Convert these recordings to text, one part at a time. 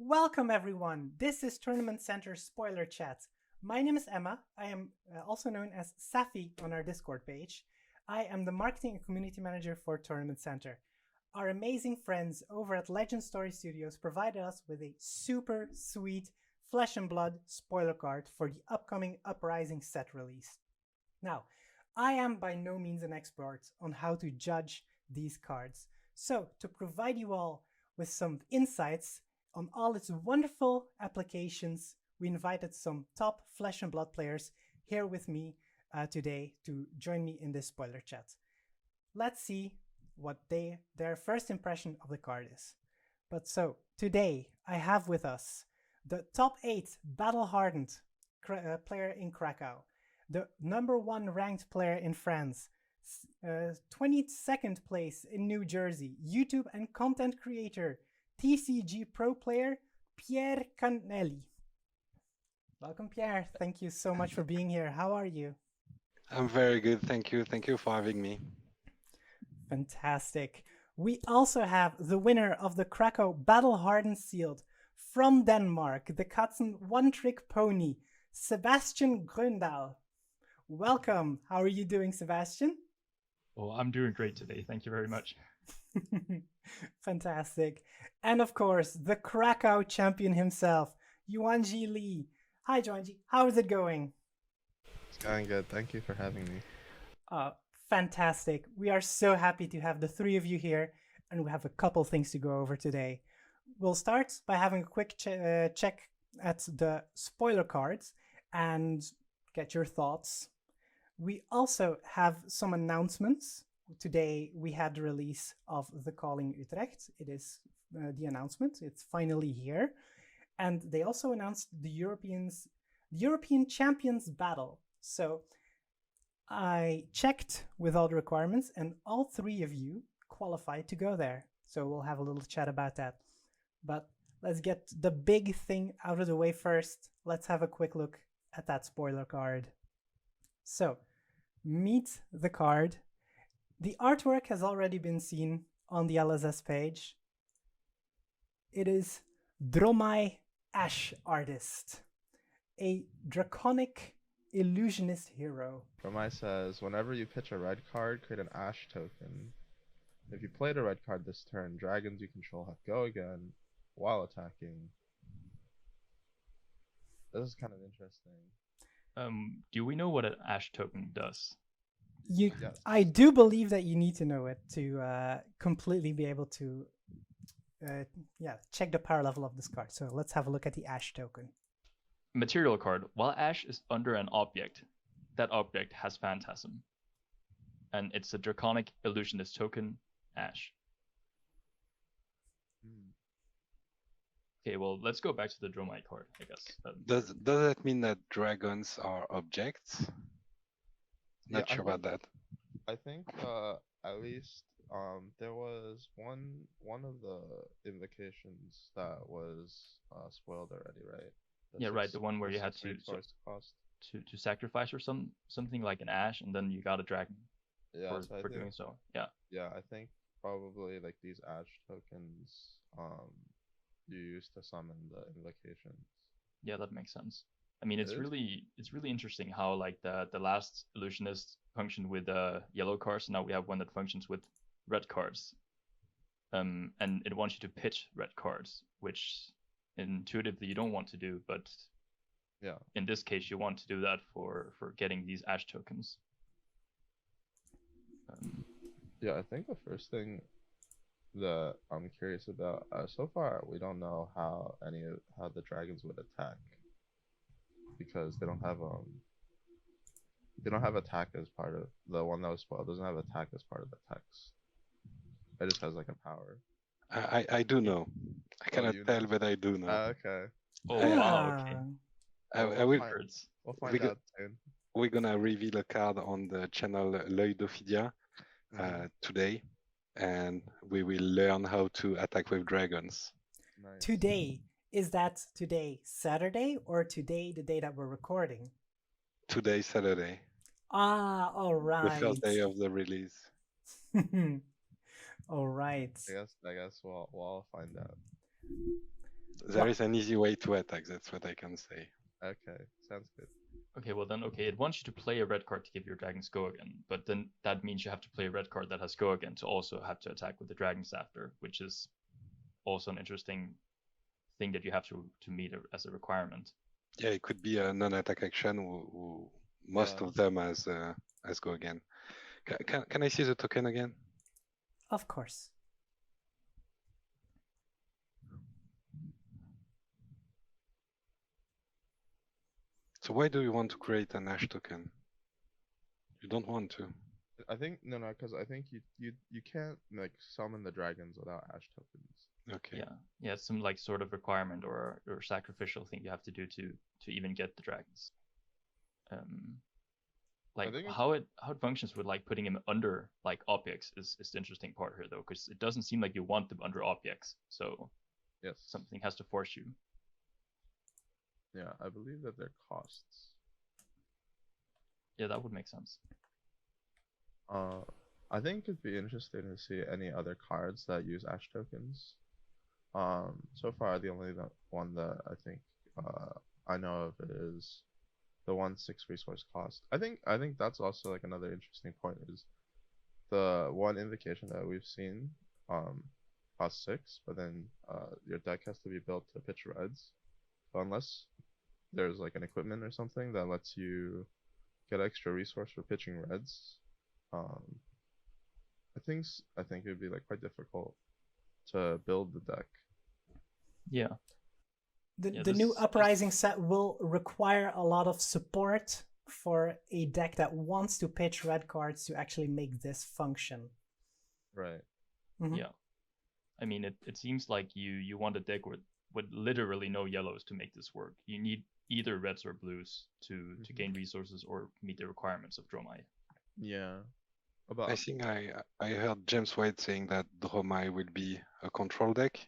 Welcome everyone. This is Tournamentcenter Spoiler Chat. My name is Emma. I am also known as Safi on our Discord page. I am the marketing and community manager for Tournamentcenter. Our amazing friends over at Legend Story Studios provided us with a super sweet flesh and blood spoiler card for the upcoming Uprising set release. Now, I am by no means an expert on how to judge these cards. So, to provide you all with some insights on all its wonderful applications, we invited some top flesh and blood players here with me today to join me in this spoiler chat. Let's see what their first impression of the card is. But so, today I have with us the top 8 battle-hardened player in Krakow, the #1 ranked player in France, 22nd place in New Jersey, YouTube and content creator, TCG pro player, Pierre Canali. Welcome, Pierre. Thank you so much for being here. How are you? I'm very good, thank you. Thank you for having me. Fantastic. We also have the winner of the Krakow Battle Hardened Sealed from Denmark, the Katzen one-trick pony, Sebastian Grøndal. Welcome. How are you doing, Sebastian? Well, I'm doing great today. Thank you very much. Fantastic. And of course, the Krakow champion himself, Yuanji Li. Hi, Yuanji. How is it going? It's going good. Thank you for having me. Fantastic. We are so happy to have the three of you here, and we have a couple things to go over today. We'll start by having a quick check at the spoiler cards and get your thoughts. We also have some announcements. Today we had the release of The Calling Utrecht. It is the announcement. It's finally here. And they also announced the European Champions Battle. So I checked with all the requirements and all three of you qualified to go there. So we'll have a little chat about that. But let's get the big thing out of the way first. Let's have a quick look at that spoiler card. So meet the card. The artwork has already been seen on the LSS page. It is Dromai Ash Artist, a draconic illusionist hero. Dromai says, whenever you pitch a red card, create an Ash token. If you played a red card this turn, dragons you control have go again while attacking. This is kind of interesting. Do we know what an Ash token does? Yes. I do believe that you need to know it to completely be able to check the power level of this card. So let's have a look at the Ash token. Material card. While Ash is under an object, that object has Phantasm. And it's a Draconic Illusionist token, Ash. Okay, well, let's go back to the Dromai card, I guess. Does that mean that dragons are objects? Not sure about that. I think at least there was one of the invocations that was spoiled already, right? Yeah, right. The one where you had to sacrifice or something like an Ash, and then you got a dragon for doing so. Yeah. Yeah, I think probably like these Ash tokens you use to summon the invocations. Yeah, that makes sense. I mean, it's really interesting how like the last illusionist functioned with yellow cards, and now we have one that functions with red cards. And it wants you to pitch red cards, which intuitively you don't want to do, but yeah, in this case you want to do that for getting these Ash tokens. Yeah, I think the first thing that I'm curious about, so far we don't know how the dragons would attack, because they don't have attack as part of the one that was spoiled. Doesn't have attack as part of the text. It just has like a power. I do know. I cannot tell, but I do know. Okay. Oh wow. Okay. We'll find out soon. We're gonna reveal a card on the channel L'Œil d'Ophidia today, and we will learn how to attack with dragons. Nice. Today. Is that today Saturday or today the day that we're recording? Today, Saturday. All right. The first day of the release. All right. I guess we'll all find out. There is an easy way to attack. That's what I can say. Okay, sounds good. Okay, well then, okay, it wants you to play a red card to give your dragons go again, but then that means you have to play a red card that has go again to also have to attack with the dragons after, which is also an interesting thing that you have to meet as a requirement. Yeah, it could be a non-attack action. Who most of them as go again. Can I see the token again? Of course. So why do you want to create an Ash token? You don't want to. I think no, because I think you can't like summon the dragons without ash tokens. Okay. Yeah, it's some like sort of requirement or sacrificial thing you have to do to even get the dragons. Like how it functions with like putting him under like objects is the interesting part here though, because it doesn't seem like you want them under objects, so yes, something has to force you. Yeah, I believe that they're costs. Yeah, that would make sense. I think it'd be interesting to see any other cards that use ash tokens. So far the only one that I think I know of is the 1/6 resource cost. I think that's also like another interesting point is the one invocation that we've seen costs 6, but then your deck has to be built to pitch reds. So unless there's like an equipment or something that lets you get extra resource for pitching reds, I think it would be like quite difficult to build the deck. Yeah. The new Uprising set will require a lot of support for a deck that wants to pitch red cards to actually make this function. Right. Mm-hmm. Yeah. I mean, it seems like you want a deck with literally no yellows to make this work. You need either reds or blues to gain resources or meet the requirements of Dromai. Yeah. I think I heard James White saying that Dromai will be a control deck,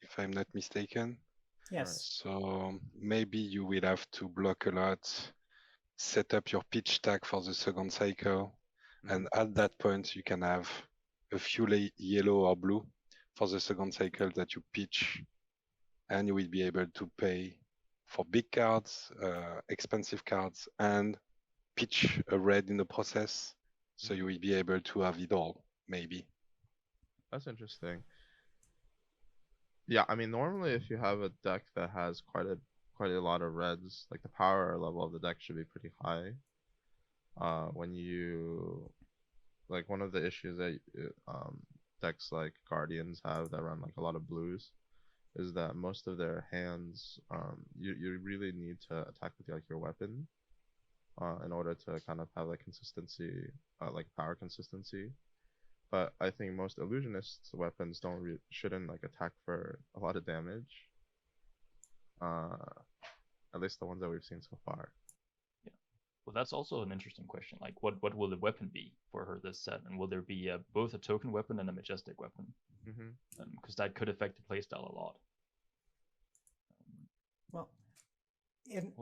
if I'm not mistaken. Yes. So maybe you will have to block a lot, set up your pitch stack for the second cycle, and at that point you can have a few yellow or blue for the second cycle that you pitch, and you will be able to pay for big cards, expensive cards, and pitch a red in the process. So you will be able to have it all, maybe. That's interesting. Yeah, I mean, normally if you have a deck that has quite a lot of reds, like the power level of the deck should be pretty high. When you like one of the issues that decks like Guardians have that run like a lot of blues is that most of their hands you really need to attack with like your weapon in order to kind of have like consistency, like power consistency. But I think most illusionists' weapons shouldn't like attack for a lot of damage. At least the ones that we've seen so far. Yeah. Well, that's also an interesting question. Like, what will the weapon be for her this set, and will there be both a token weapon and a majestic weapon? Because that could affect the playstyle a lot. Well,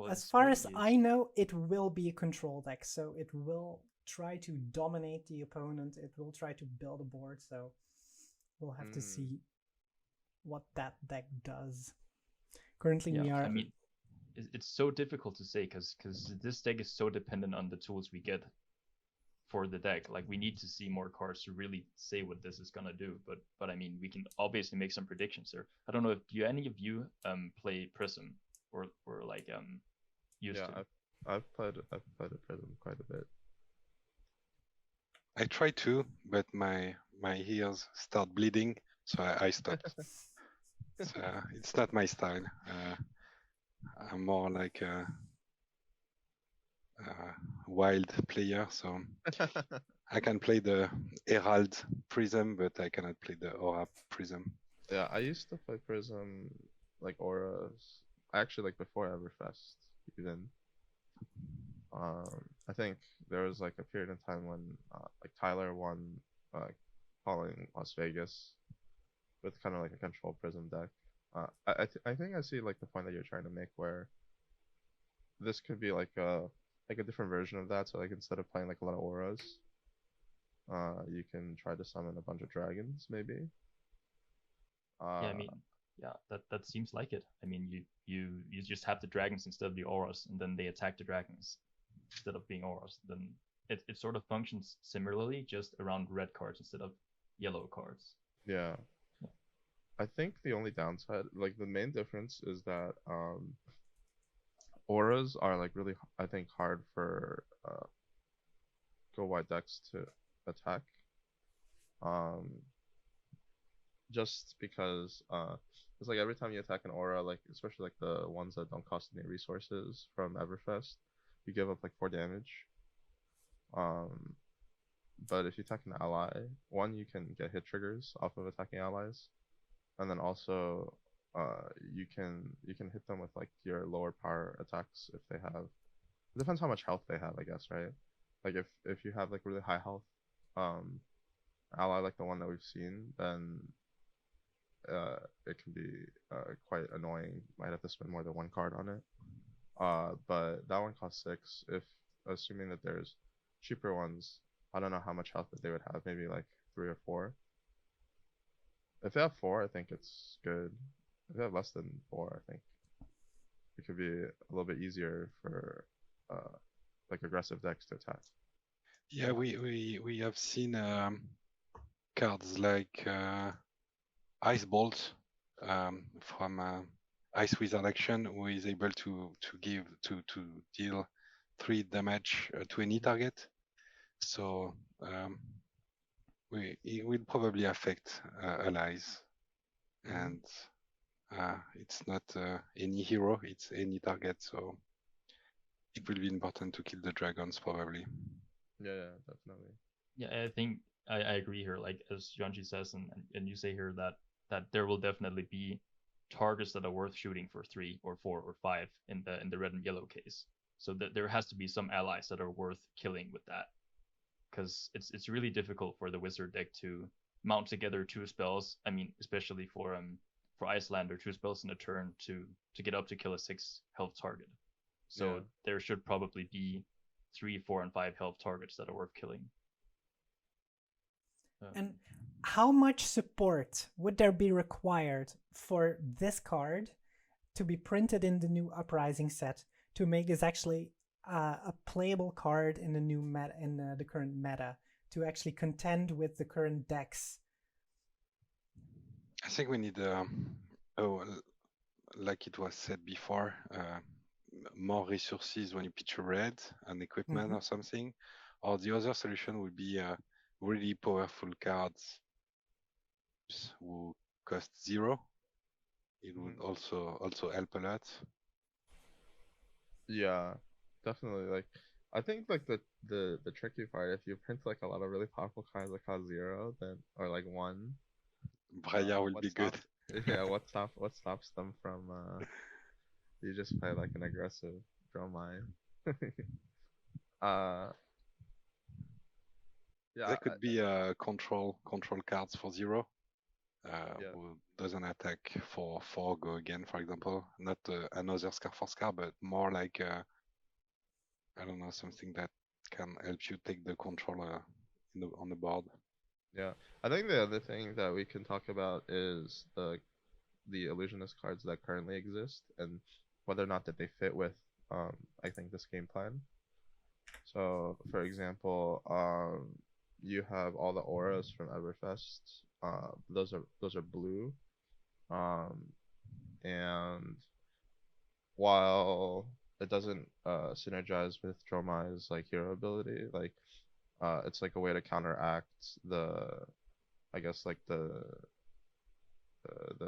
as far as I know, it will be a control deck, so it will try to dominate the opponent. It will try to build a board, so we'll have to see what that deck does. Currently, we are. I mean, it's so difficult to say because this deck is so dependent on the tools we get for the deck. Like, we need to see more cards to really say what this is gonna do. But I mean, we can obviously make some predictions here. I don't know if any of you play Prism or like used to. Yeah, I've played a Prism quite a bit. I try to, but my ears start bleeding, so I stopped. It's not my style. I'm more like a wild player, so I can play the Herald Prism, but I cannot play the Aura Prism. Yeah, I used to play Prism, like Auras, actually like before Everfest even. I think there was like a period in time when like Tyler won calling Las Vegas with kind of like a control Prism deck. I think I see like the point that you're trying to make where this could be like a different version of that. So like instead of playing like a lot of auras, you can try to summon a bunch of dragons maybe. Yeah, I mean, Yeah, that seems like it. I mean, you just have the dragons instead of the auras, and then they attack the dragons instead of being auras. Then it sort of functions similarly, just around red cards instead of yellow cards. Yeah. Yeah. I think the only downside, like the main difference, is that auras are like really, I think, hard for go wide decks to attack. Just because it's like every time you attack an aura, like especially like the ones that don't cost any resources from Everfest, you give up like 4 damage. But if you attack an ally, one, you can get hit triggers off of attacking allies, and then also you can hit them with like your lower power attacks if they have. It depends how much health they have, I guess, right? Like if you have like really high health ally like the one that we've seen, then it can be quite annoying. Might have to spend more than 1 card on it. But that one costs 6. If assuming that there's cheaper ones, I don't know how much health that they would have. Maybe like 3 or 4. If they have 4, I think it's good. If they have less than 4, I think it could be a little bit easier for like aggressive decks to attack. Yeah, we have seen cards like Ice Bolt from Ice Wizard Action, who is able to deal 3 damage to any target. So it will probably affect allies, and it's not any hero; it's any target. So it will be important to kill the dragons probably. Yeah, definitely. Yeah, I think I agree here. Like as Yuanji says, and you say here that there will definitely be targets that are worth shooting for 3 or 4 or 5 in the red and yellow case. So there has to be some allies that are worth killing with that, because it's really difficult for the wizard deck to mount together 2 spells. I mean, especially for Icelander, 2 spells in a turn to get up to kill a 6 health target. So there should probably be 3, 4, and 5 health targets that are worth killing. And how much support would there be required for this card to be printed in the new Uprising set to make this actually a playable card in the new meta, in the current meta, to actually contend with the current decks? I think we need like it was said before, more resources when you pitch a red, an equipment or something. Or the other solution would be really powerful cards who cost 0. It would also help a lot. Yeah, definitely. Like I think like the tricky part, if you print like a lot of really powerful cards that cost 0, then or like 1, Briar will be good. Yeah, what stops them from you just play like an aggressive draw mine. Yeah, there could be control cards for 0. Who doesn't attack for 4 go again, for example. Not another Scar for Scar, but more like I don't know, something that can help you take the controller on the board. Yeah, I think the other thing that we can talk about is the illusionist cards that currently exist and whether or not that they fit with I think this game plan. So for example, you have all the auras from Everfest. Those are blue. And while it doesn't synergize with Dromai's like hero ability, like it's like a way to counteract the, I guess like the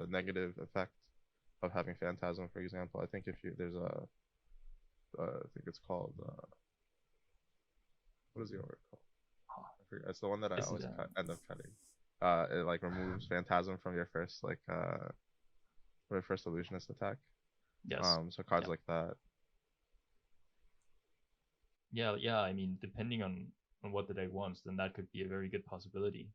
negative effect of having Phantasm, for example. I think if you there's a I think it's called what is the aura called? I forget. It's the one that I always end up cutting. It like removes Phantasm from your first like from your first illusionist attack. Yes. So cards like that. Yeah. I mean, depending on what the deck wants, then that could be a very good possibility.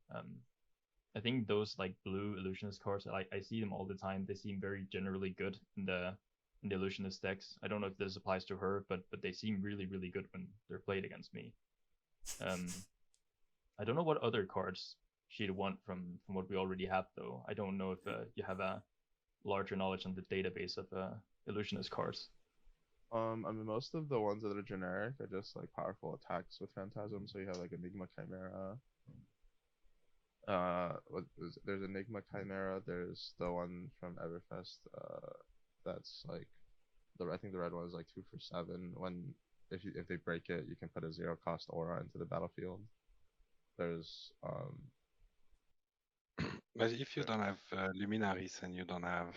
I think those like blue illusionist cards, I see them all the time. They seem very generally good in the illusionist decks. I don't know if this applies to her, but they seem really, really good when they're played against me. I don't know what other cards she'd want from what we already have though. I don't know if you have a larger knowledge on the database of illusionist cards. I mean, most of the ones that are generic are just like powerful attacks with Phantasm. So you have like Enigma Chimera. There's Enigma Chimera. There's the one from Everfest. That's like I think the red one is like 2 for 7. When if they break it, you can put a 0-cost aura into the battlefield. There's But if you don't have Luminaries and you don't have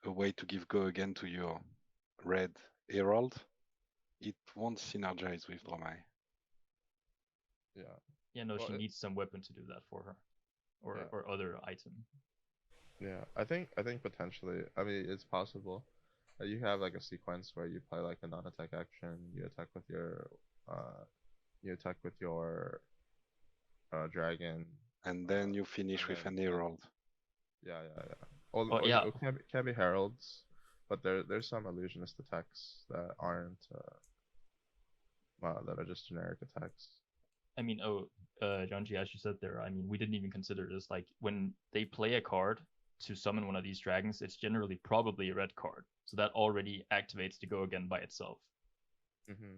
a way to give go again to your red Herald, it won't synergize with Dromai. Yeah. Yeah, no, Well, she needs some weapon to do that for her, or other item. Yeah, I think potentially. I mean, it's possible. You have like a sequence where you play like a non-attack action. You attack with your dragon, And then you finish with an Herald. Yeah. Yeah. It can be heralds, but there's some illusionist attacks that aren't that are just generic attacks. I mean, Yuanji, as you said there, I mean, we didn't even consider this. Like, when they play a card to summon one of these dragons, it's generally probably a red card. So that already activates the go again by itself. Mm-hmm.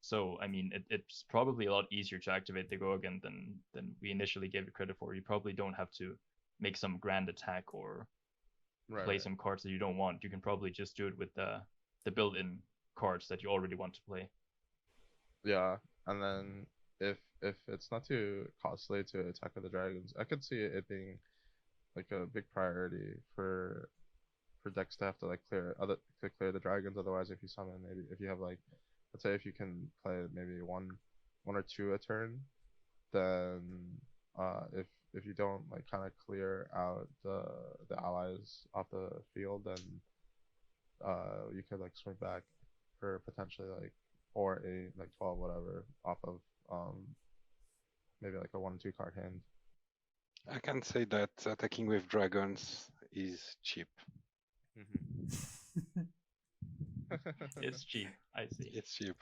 So, I mean, it's probably a lot easier to activate the go again than we initially gave it credit for. You probably don't have to make some grand attack or play some cards that you don't want. You can probably just do it with the built-in cards that you already want to play. Yeah, and then if it's not too costly to attack with the dragons, I could see it being like a big priority for decks to have to like clear the dragons. Otherwise, if you summon, maybe if you have like, let's say if you can play maybe one or two a turn, then if you don't like kind of clear out the allies off the field, then you could like swing back for potentially like 4, 8, like 12, whatever, off of maybe like a 1-2 card hand. I can say that attacking with dragons is cheap. Mm-hmm. It's cheap, I see. It's cheap.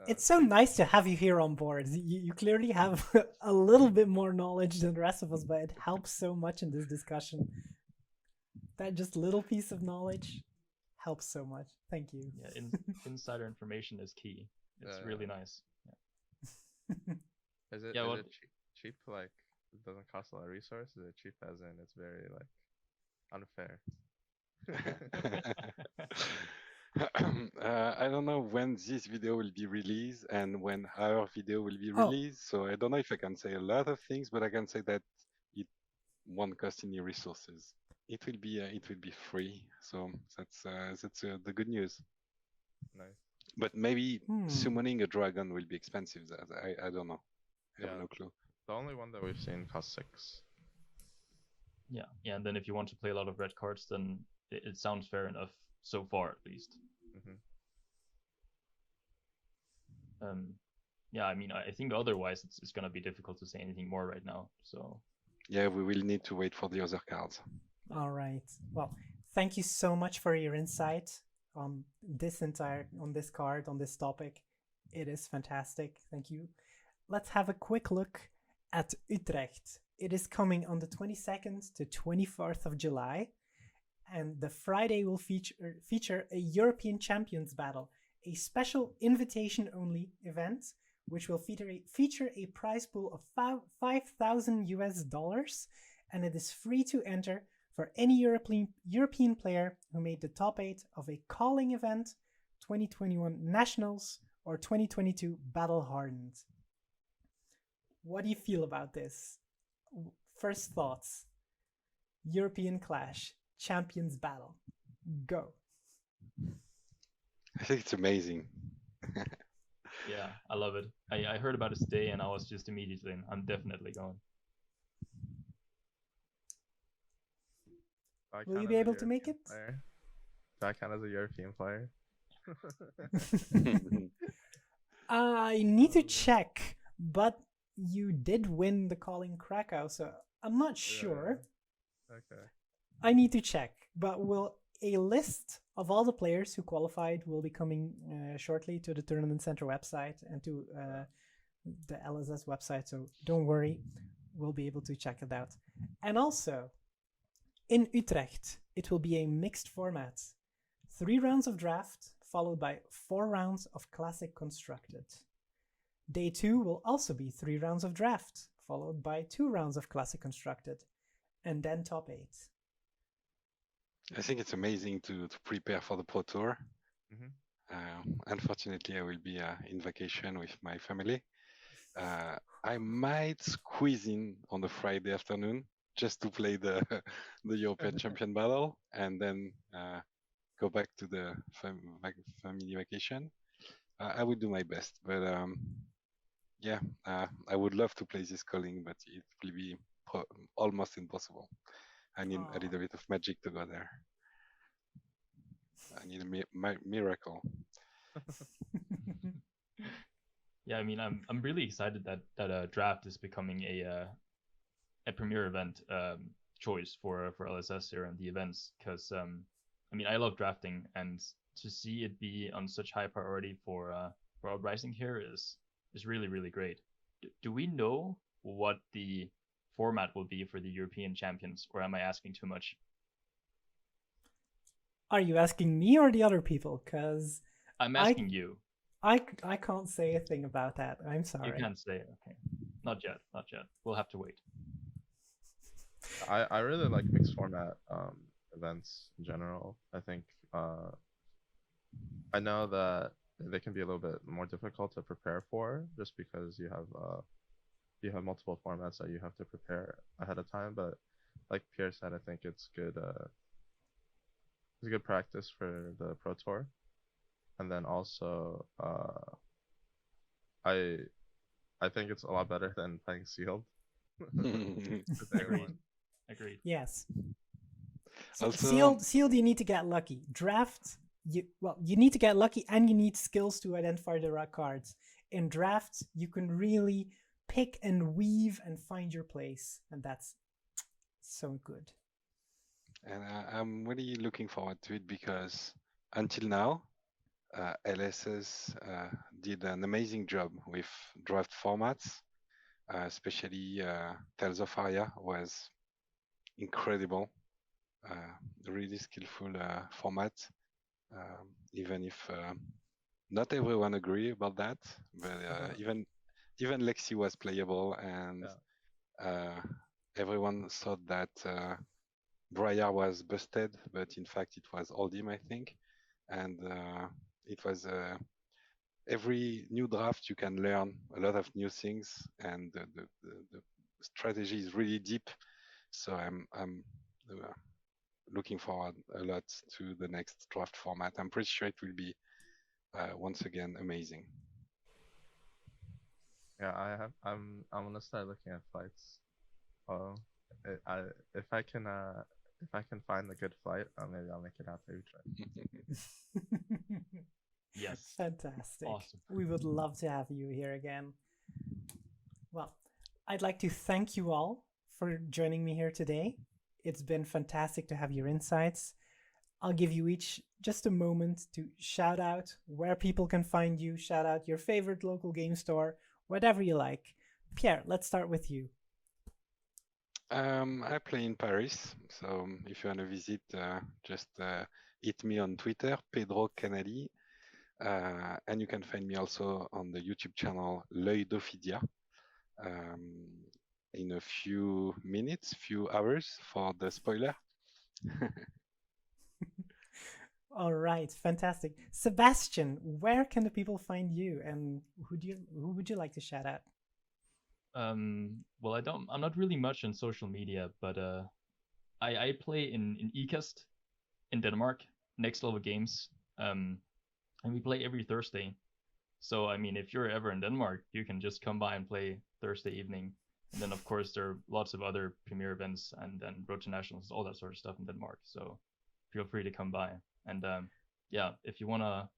It's so nice to have you here on board. You clearly have a little bit more knowledge than the rest of us, but it helps so much in this discussion. That just little piece of knowledge helps so much. Thank you. Yeah, insider information is key. It's really nice. Yeah. Is it cheap like it doesn't cost a lot of resources? Is it cheap as in it's very like unfair? I don't know when this video will be released and when our video will be released, so I don't know if I can say a lot of things, but I can say that it won't cost any resources. It will be free, so that's the good news. Nice. But maybe summoning a dragon will be expensive. I don't know. I have no clue. The only one that we've seen costs 6. Yeah, and then if you want to play a lot of red cards, then it sounds fair enough so far, at least. Mm-hmm. Yeah, I mean, I think otherwise it's gonna be difficult to say anything more right now. So yeah, we will need to wait for the other cards. All right. Well, thank you so much for your insight on this card, on this topic. It is fantastic. Thank you. Let's have a quick look at Utrecht. It is coming on the 22nd to 24th of July, and the Friday will feature a European Champions Battle, a special invitation-only event, which will feature a prize pool of $5,000, and it is free to enter for any European player who made the top 8 of a calling event, 2021 Nationals, or 2022 Battle Hardened. What do you feel about this? First thoughts. European Clash, Champions Battle. Go. I think it's amazing. Yeah, I love it. I heard about it today and I was just immediately in. I'm definitely going. Will you be able to make it? Do I count as a European player? I need to check, but you did win the Calling Krakow, so I'm not sure. Okay. I need to check, but a list of all the players who qualified will be coming shortly to the Tournamentcenter website and to the LSS website, so don't worry, we'll be able to check it out. And also, in Utrecht, it will be a mixed format. 3 rounds of draft, followed by 4 rounds of classic constructed. Day 2 will also be 3 rounds of draft, followed by 2 rounds of classic constructed, and then top 8. I think it's amazing to prepare for the Pro Tour. Unfortunately, I will be in vacation with my family. I might squeeze in on the Friday afternoon just to play the European Champion Battle, and then go back to the family vacation. I will do my best, but I would love to play this calling, but it will be almost impossible. I need a little bit of magic to go there. I need a miracle. Yeah, I mean, I'm really excited that draft is becoming a premier event choice for LSS here and the events, because I mean, I love drafting, and to see it be on such high priority for Uprising here is really, really great. Do we know what the format will be for the European champions, or am I asking too much? Are you asking me or the other people? Because I'm asking you. I can't say a thing about that. I'm sorry. You can't say it. Okay. Not yet. We'll have to wait. I really like mixed format events in general. I think I know that they can be a little bit more difficult to prepare for, just because you have multiple formats that you have to prepare ahead of time. But like Pierre said, I think it's good. It's a good practice for the Pro Tour, and then also I think it's a lot better than playing sealed. Agreed. Yes. So Also, sealed, you need to get lucky. Draft, you need to get lucky, and you need skills to identify the right cards. In drafts, you can really pick and weave and find your place, and that's so good. and I'm really looking forward to it, because until now, LSS did an amazing job with draft formats, especially Tales of Aria was incredible, really skillful format, even if not everyone agree about that, but even Lexi was playable, and everyone thought that Briar was busted, but in fact it was Oldhim, I think, and it was every new draft you can learn a lot of new things, and the strategy is really deep. So I'm looking forward a lot to the next draft format. I'm pretty sure it will be once again amazing. Yeah, I'm gonna start looking at flights. If I can find a good flight, maybe I'll make it out to Utrecht. Yes. Fantastic. Awesome. We would love to have you here again. Well, I'd like to thank you all for joining me here today. It's been fantastic to have your insights. I'll give you each just a moment to shout out where people can find you, shout out your favorite local game store, whatever you like. Pierre, let's start with you. I play in Paris, so if you want to visit, just hit me on Twitter, Pierre Canali, and you can find me also on the YouTube channel L'Œil d'Ophidia. In a few minutes, few hours for the spoiler. All right, fantastic. Sebastian, where can the people find you, and who would you like to shout out? Well, I'm not really much on social media, but I play in Ikast in Denmark, Next Level Games, and we play every Thursday. So I mean, if you're ever in Denmark, you can just come by and play Thursday evening. And then of course there are lots of other premier events and then Road to Nationals, all that sort of stuff in Denmark. So feel free to come by. And yeah, if you wanna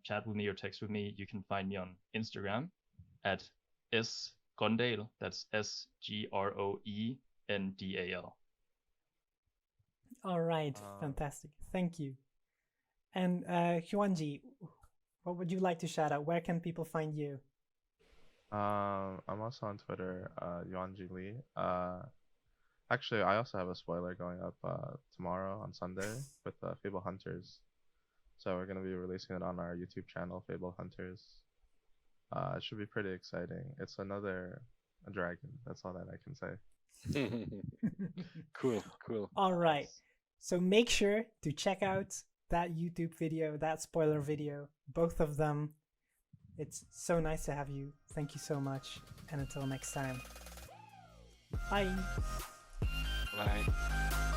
chat with me or text with me, you can find me on Instagram at Grøndal. That's SGROENDAL. All right, fantastic. Thank you. And Yuanji, what would you like to shout out? Where can people find you? I'm also on Twitter, Yuanji Li. I Actually, I also have a spoiler going up tomorrow on Sunday with Fable Hunters. So we're gonna be releasing it on our YouTube channel, Fable Hunters. It should be pretty exciting. It's another dragon. That's all that I can say. Cool, cool. All right. So make sure to check out that YouTube video, that spoiler video, both of them. It's so nice to have you. Thank you so much. And until next time. Bye. Bye.